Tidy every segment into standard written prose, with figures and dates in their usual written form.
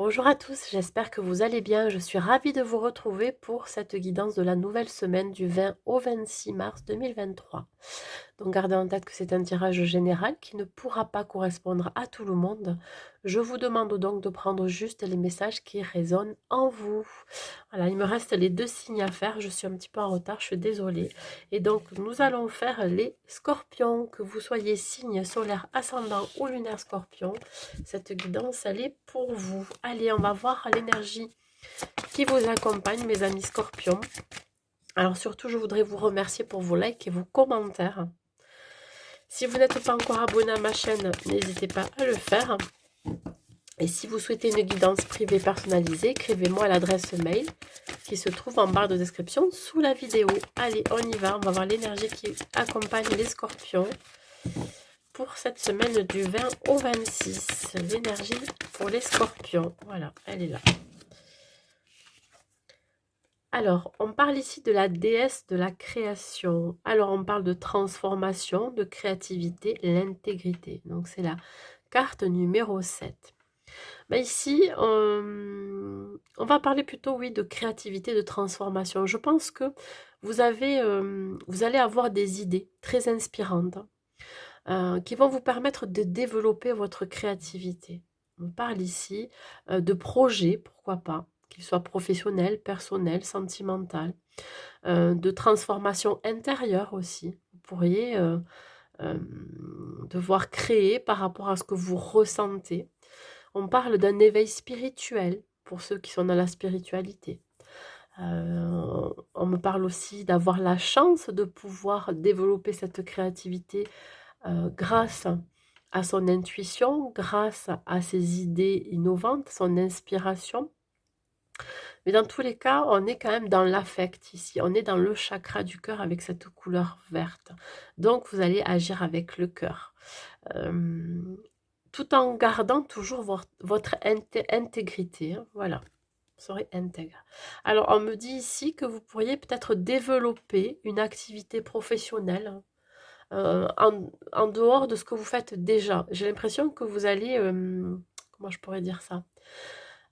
Bonjour à tous, j'espère que vous allez bien. Je suis ravie de vous retrouver pour cette guidance de la nouvelle semaine du 20 au 26 mars 2023. Donc gardez en tête que c'est un tirage général qui ne pourra pas correspondre à tout le monde. Je vous demande donc de prendre juste les messages qui résonnent en vous. Voilà, il me reste les deux signes à faire. Je suis un petit peu en retard, je suis désolée. Et donc nous allons faire les scorpions, que vous soyez signe solaire, ascendant ou lunaire scorpion. Cette guidance, elle est pour vous. Allez, on va voir l'énergie qui vous accompagne, mes amis scorpions. Alors surtout, je voudrais vous remercier pour vos likes et vos commentaires. Si vous n'êtes pas encore abonné à ma chaîne, n'hésitez pas à le faire. Et si vous souhaitez une guidance privée personnalisée, écrivez-moi à l'adresse mail qui se trouve en barre de description sous la vidéo. Allez, on y va, on va voir l'énergie qui accompagne les scorpions pour cette semaine du 20 au 26. L'énergie pour les scorpions, voilà, elle est là. Alors, on parle ici de la déesse de la création. Alors, on parle de transformation, de créativité, l'intégrité. Donc, c'est la carte numéro 7. Ben ici, on va parler plutôt, oui, de créativité, de transformation. Je pense que vous allez avoir des idées très inspirantes qui vont vous permettre de développer votre créativité. On parle ici de projets, pourquoi pas, qu'ils soient professionnels, personnels, sentimentaux, de transformation intérieure aussi. Vous pourriez devoir créer par rapport à ce que vous ressentez. On parle d'un éveil spirituel pour ceux qui sont dans la spiritualité. On me parle aussi d'avoir la chance de pouvoir développer cette créativité grâce à son intuition, grâce à ses idées innovantes, son inspiration. Mais dans tous les cas, on est quand même dans l'affect ici. On est dans le chakra du cœur avec cette couleur verte. Donc, vous allez agir avec le cœur. Tout en gardant toujours votre intégrité. Hein, voilà. Vous serez intègre. Alors, on me dit ici que vous pourriez peut-être développer une activité professionnelle en dehors de ce que vous faites déjà. J'ai l'impression que vous allez, comment je pourrais dire ça,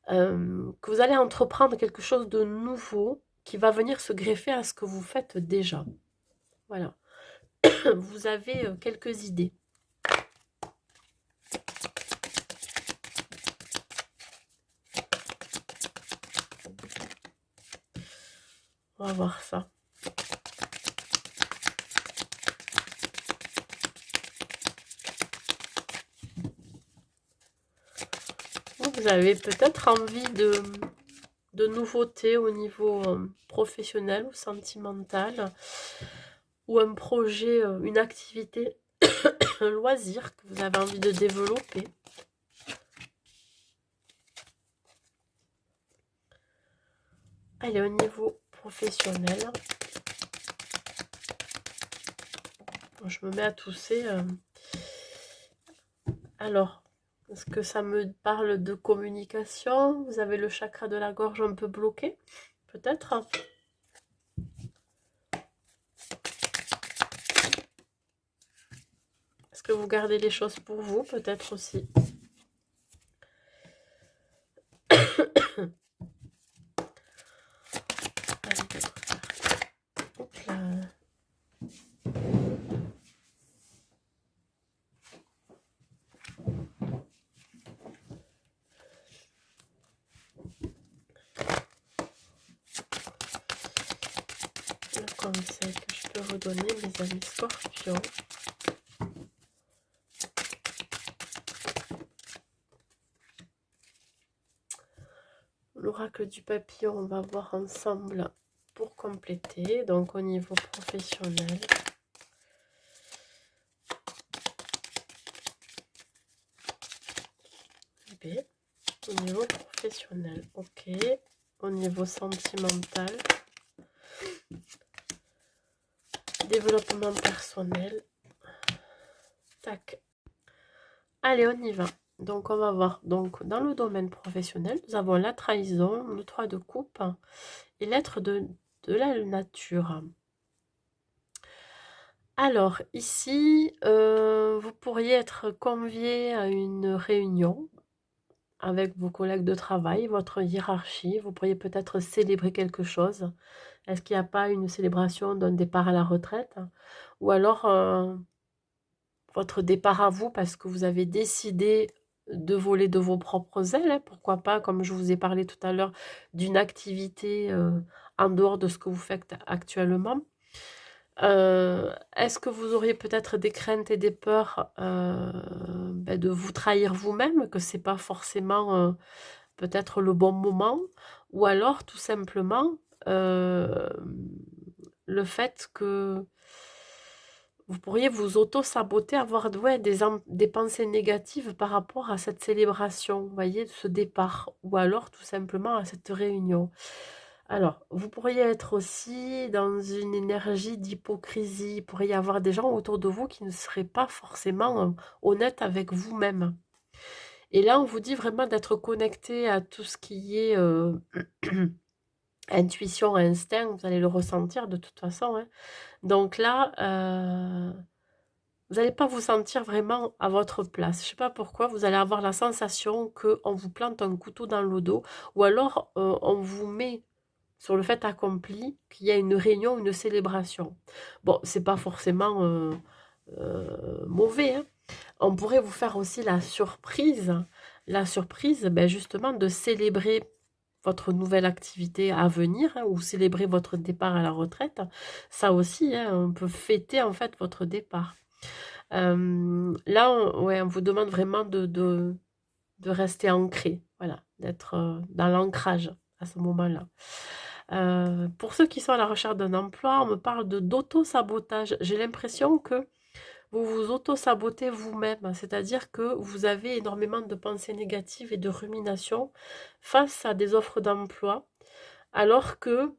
que vous allez entreprendre quelque chose de nouveau qui va venir se greffer à ce que vous faites déjà. Voilà. Vous avez quelques idées. On va voir ça. Vous avez peut-être envie de nouveautés au niveau professionnel ou sentimental, ou un projet, une activité, un loisir que vous avez envie de développer. Allez, au niveau professionnel, je me mets à tousser. Alors, est-ce que ça me parle de communication? Vous avez le chakra de la gorge un peu bloqué? Peut-être. Est-ce que vous gardez les choses pour vous? Peut-être aussi. Hop là. Le conseil que je peux vous donner, mes amis scorpions. L'oracle du papillon, on va voir ensemble pour compléter. Donc au niveau professionnel. B. Au niveau professionnel, ok. Au niveau sentimental. Développement personnel. Tac. Allez, on y va. Donc, on va voir. Donc, dans le domaine professionnel, nous avons la trahison, le 3 de coupe et l'être de la nature. Alors, ici, vous pourriez être convié à une réunion avec vos collègues de travail, votre hiérarchie. Vous pourriez peut-être célébrer quelque chose. Est-ce qu'il n'y a pas une célébration d'un départ à la retraite? Ou alors votre départ à vous parce que vous avez décidé de voler de vos propres ailes, hein, pourquoi pas, comme je vous ai parlé tout à l'heure, d'une activité en dehors de ce que vous faites actuellement. Est-ce que vous auriez peut-être des craintes et des peurs de vous trahir vous-même, que c'est pas forcément peut-être le bon moment, ou alors tout simplement euh, le fait que vous pourriez vous auto-saboter, avoir ouais, des pensées négatives par rapport à cette célébration, vous voyez, ce départ, ou alors tout simplement à cette réunion. Alors, vous pourriez être aussi dans une énergie d'hypocrisie. Il pourrait y avoir des gens autour de vous qui ne seraient pas forcément honnêtes avec vous-même. Et là, on vous dit vraiment d'être connecté à tout ce qui est intuition, instinct. Vous allez le ressentir de toute façon, hein. Donc là, vous n'allez pas vous sentir vraiment à votre place. Je ne sais pas pourquoi, vous allez avoir la sensation qu'on vous plante un couteau dans le dos, ou alors on vous met sur le fait accompli, qu'il y a une réunion, une célébration. Bon, c'est pas forcément mauvais, hein. On pourrait vous faire aussi la surprise, ben justement, de célébrer votre nouvelle activité à venir, hein, ou célébrer votre départ à la retraite. Ça aussi, hein, on peut fêter en fait votre départ. Là, ouais, on vous demande vraiment de rester ancré, voilà, d'être dans l'ancrage à ce moment-là. Pour ceux qui sont à la recherche d'un emploi, on me parle d'auto-sabotage. J'ai l'impression que vous vous auto-sabotez vous-même, c'est-à-dire que vous avez énormément de pensées négatives et de ruminations face à des offres d'emploi, alors que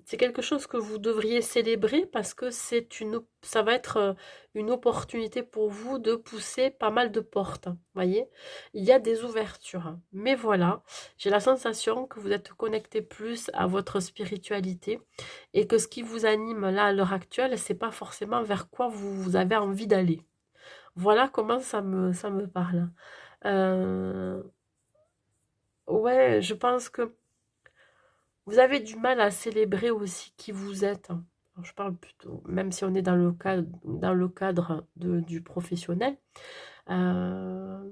c'est quelque chose que vous devriez célébrer parce que ça va être une opportunité pour vous de pousser pas mal de portes. Voyez, il y a des ouvertures. Mais voilà, j'ai la sensation que vous êtes connecté plus à votre spiritualité et que ce qui vous anime là à l'heure actuelle, c'est pas forcément vers quoi vous avez envie d'aller. Voilà comment ça me parle. Euh, ouais, je pense que vous avez du mal à célébrer aussi qui vous êtes. Alors, je parle plutôt, même si on est dans le cadre du professionnel. Euh,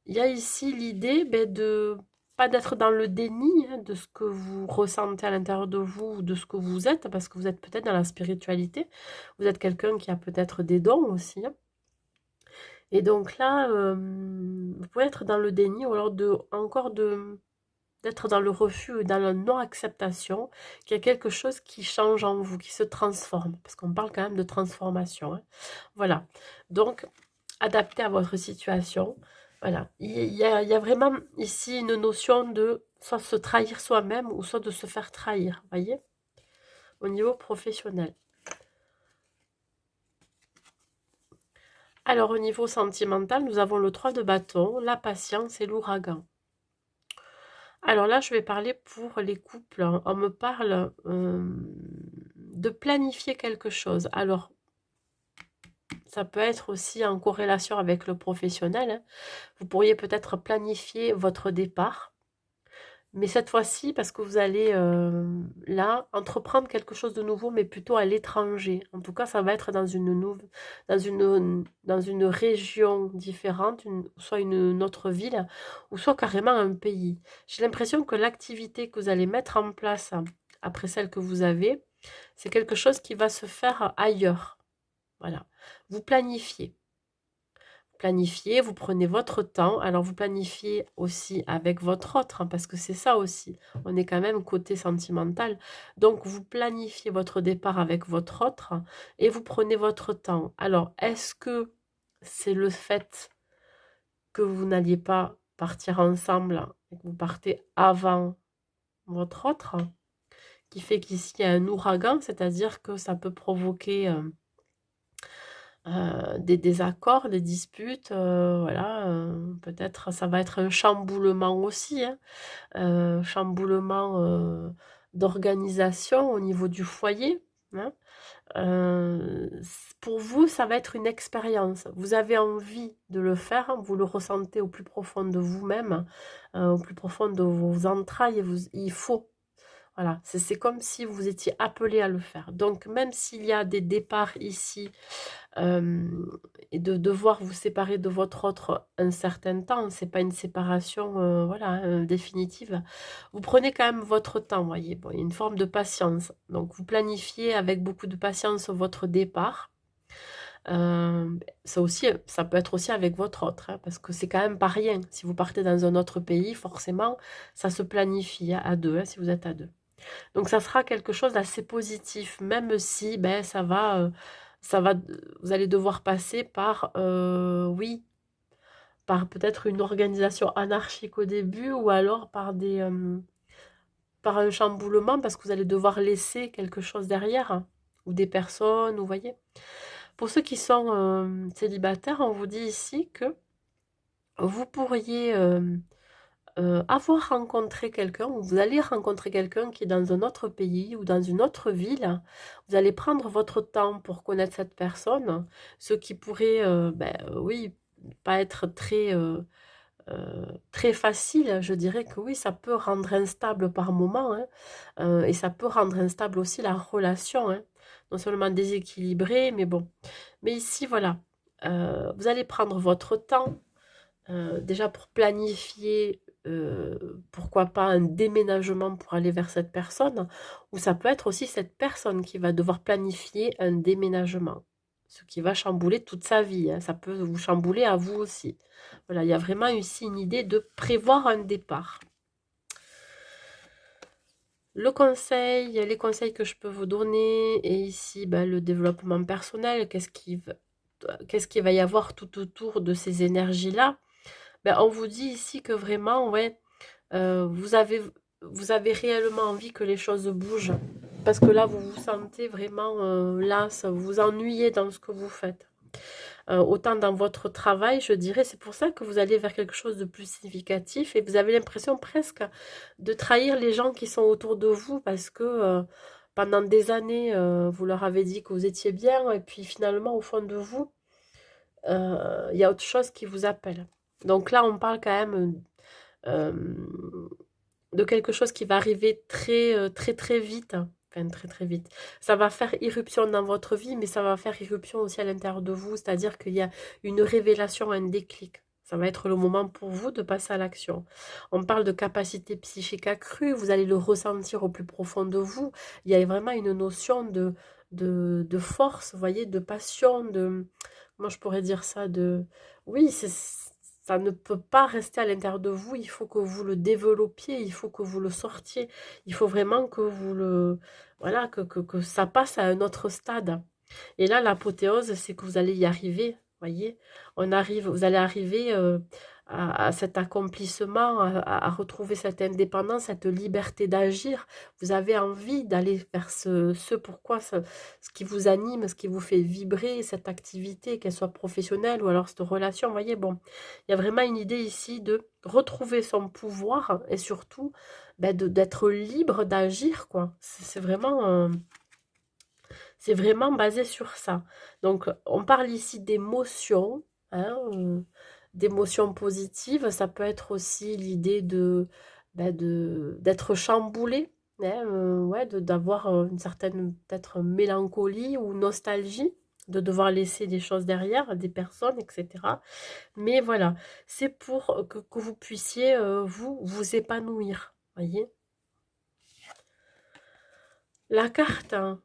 il y a ici l'idée de pas d'être dans le déni hein, de ce que vous ressentez à l'intérieur de vous, ou de ce que vous êtes, parce que vous êtes peut-être dans la spiritualité. Vous êtes quelqu'un qui a peut-être des dons aussi, hein. Et donc là, vous pouvez être dans le déni, ou alors d'être dans le refus et dans la non-acceptation, qu'il y a quelque chose qui change en vous, qui se transforme, parce qu'on parle quand même de transformation, hein. Voilà, donc adapté à votre situation. Voilà, il y a vraiment ici une notion de soit se trahir soi-même ou soit de se faire trahir, voyez, au niveau professionnel. Alors au niveau sentimental, nous avons le 3 de bâton, la patience et l'ouragan. Alors là, je vais parler pour les couples, hein. On me parle de planifier quelque chose. Alors, ça peut être aussi en corrélation avec le professionnel, hein. Vous pourriez peut-être planifier votre départ. Mais cette fois-ci, parce que vous allez là entreprendre quelque chose de nouveau, mais plutôt à l'étranger. En tout cas, ça va être dans une région différente, soit une autre ville, ou soit carrément un pays. J'ai l'impression que l'activité que vous allez mettre en place après celle que vous avez, c'est quelque chose qui va se faire ailleurs. Voilà. Vous planifiez. Planifiez, vous prenez votre temps. Alors, vous planifiez aussi avec votre autre, hein, parce que c'est ça aussi. On est quand même côté sentimental. Donc, vous planifiez votre départ avec votre autre et vous prenez votre temps. Alors, est-ce que c'est le fait que vous n'alliez pas partir ensemble et que vous partez avant votre autre qui fait qu'ici, il y a un ouragan, c'est-à-dire que ça peut provoquer des désaccords, des disputes, voilà, peut-être ça va être un chamboulement aussi, hein, chamboulement d'organisation au niveau du foyer, hein. pour vous, ça va être une expérience. Vous avez envie de le faire, vous le ressentez au plus profond de vous-même, au plus profond de vos entrailles, il faut. Voilà, c'est comme si vous étiez appelé à le faire. Donc, même s'il y a des départs ici, et de devoir vous séparer de votre autre un certain temps, c'est pas une séparation, voilà, définitive. Vous prenez quand même votre temps, voyez. Bon, il y a une forme de patience. Donc, vous planifiez avec beaucoup de patience votre départ. Ça aussi, ça peut être aussi avec votre autre, hein, parce que c'est quand même pas rien. Si vous partez dans un autre pays, forcément, ça se planifie hein, à deux, hein, si vous êtes à deux. Donc ça sera quelque chose d'assez positif, même si ben, vous allez devoir passer par, oui, par peut-être une organisation anarchique au début, ou alors par un chamboulement, parce que vous allez devoir laisser quelque chose derrière, hein, ou des personnes, vous voyez. Pour ceux qui sont célibataires, on vous dit ici que vous pourriez avoir rencontré quelqu'un, ou vous allez rencontrer quelqu'un qui est dans un autre pays ou dans une autre ville. Vous allez prendre votre temps pour connaître cette personne, ce qui pourrait, ben, oui, pas être très facile. Je dirais que oui, ça peut rendre instable par moment, hein, et ça peut rendre instable aussi la relation, hein, non seulement déséquilibrée, mais bon. Mais ici, voilà, vous allez prendre votre temps, déjà pour planifier, pourquoi pas un déménagement pour aller vers cette personne, ou ça peut être aussi cette personne qui va devoir planifier un déménagement, ce qui va chambouler toute sa vie, hein. Ça peut vous chambouler à vous aussi. Voilà, il y a vraiment ici une idée de prévoir un départ. Les conseils que je peux vous donner, et ici ben, le développement personnel, qu'est-ce qu'il va y avoir tout autour de ces énergies-là? Ben, on vous dit ici que vraiment, ouais, vous avez réellement envie que les choses bougent. Parce que là, vous vous sentez vraiment las, vous vous ennuyez dans ce que vous faites. Autant dans votre travail, je dirais, c'est pour ça que vous allez vers quelque chose de plus significatif et vous avez l'impression presque de trahir les gens qui sont autour de vous parce que pendant des années, vous leur avez dit que vous étiez bien et puis finalement, au fond de vous, il y a autre chose qui vous appelle. Donc là, on parle quand même euh, de quelque chose qui va arriver très vite. Enfin, très vite. Ça va faire irruption dans votre vie, mais ça va faire irruption aussi à l'intérieur de vous. C'est-à-dire qu'il y a une révélation, un déclic. Ça va être le moment pour vous de passer à l'action. On parle de capacité psychique accrue. Vous allez le ressentir au plus profond de vous. Il y a vraiment une notion de force, vous voyez, de passion, comment je pourrais dire ça, oui, ça ne peut pas rester à l'intérieur de vous, il faut que vous le développiez, il faut que vous le sortiez, il faut vraiment que vous voilà, que ça passe à un autre stade. Et là, l'apothéose, c'est que vous allez y arriver, voyez. Vous allez arriver à cet accomplissement, à retrouver cette indépendance, cette liberté d'agir. Vous avez envie d'aller vers ce pourquoi, ce qui vous anime, ce qui vous fait vibrer, cette activité, qu'elle soit professionnelle ou alors cette relation. Vous voyez, bon, il y a vraiment une idée ici de retrouver son pouvoir et surtout ben, d'être libre d'agir, quoi. C'est vraiment basé sur ça. Donc, on parle ici d'émotions, hein, d'émotions positives. Ça peut être aussi l'idée d'être chamboulé, hein, ouais, d'avoir une certaine peut-être mélancolie ou nostalgie, de devoir laisser des choses derrière, des personnes, etc. Mais voilà, c'est pour que vous puissiez, vous épanouir, voyez. La carte, hein,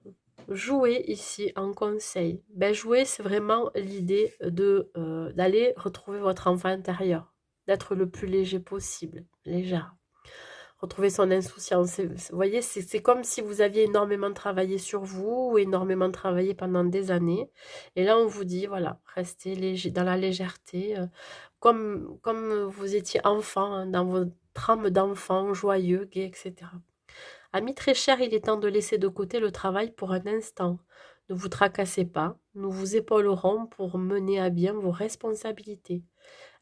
jouer ici en conseil. Ben, jouer, c'est vraiment l'idée d'aller retrouver votre enfant intérieur, d'être le plus léger possible, légère. Retrouver son insouciance. Vous voyez, c'est comme si vous aviez énormément travaillé sur vous, ou énormément travaillé pendant des années. Et là, on vous dit, voilà, restez léger, dans la légèreté, comme vous étiez enfant, hein, dans votre âme d'enfant, joyeux, gai, etc. Ami très cher, il est temps de laisser de côté le travail pour un instant. Ne vous tracassez pas, nous vous épaulerons pour mener à bien vos responsabilités.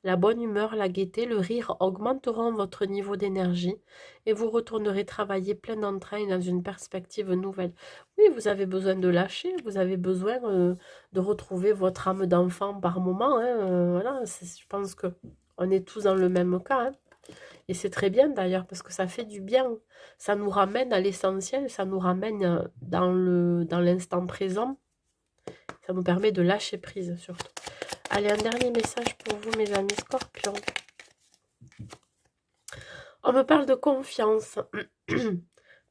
La bonne humeur, la gaieté, le rire augmenteront votre niveau d'énergie et vous retournerez travailler plein d'entrain et dans une perspective nouvelle. Oui, vous avez besoin de lâcher, vous avez besoin de retrouver votre âme d'enfant par moment, hein, voilà, je pense que on est tous dans le même cas, hein. Et c'est très bien d'ailleurs parce que ça fait du bien. Ça nous ramène à l'essentiel, ça nous ramène dans l'instant présent. Ça nous permet de lâcher prise surtout. Allez, un dernier message pour vous, mes amis scorpions. On me parle de confiance.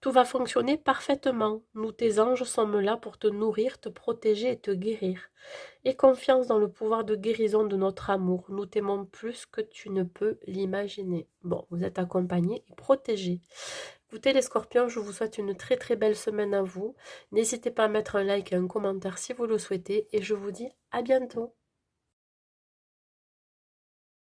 Tout va fonctionner parfaitement. Nous, tes anges, sommes là pour te nourrir, te protéger et te guérir. Aie confiance dans le pouvoir de guérison de notre amour. Nous t'aimons plus que tu ne peux l'imaginer. Bon, vous êtes accompagnés et protégés. Écoutez les scorpions, je vous souhaite une très très belle semaine à vous. N'hésitez pas à mettre un like et un commentaire si vous le souhaitez. Et je vous dis à bientôt.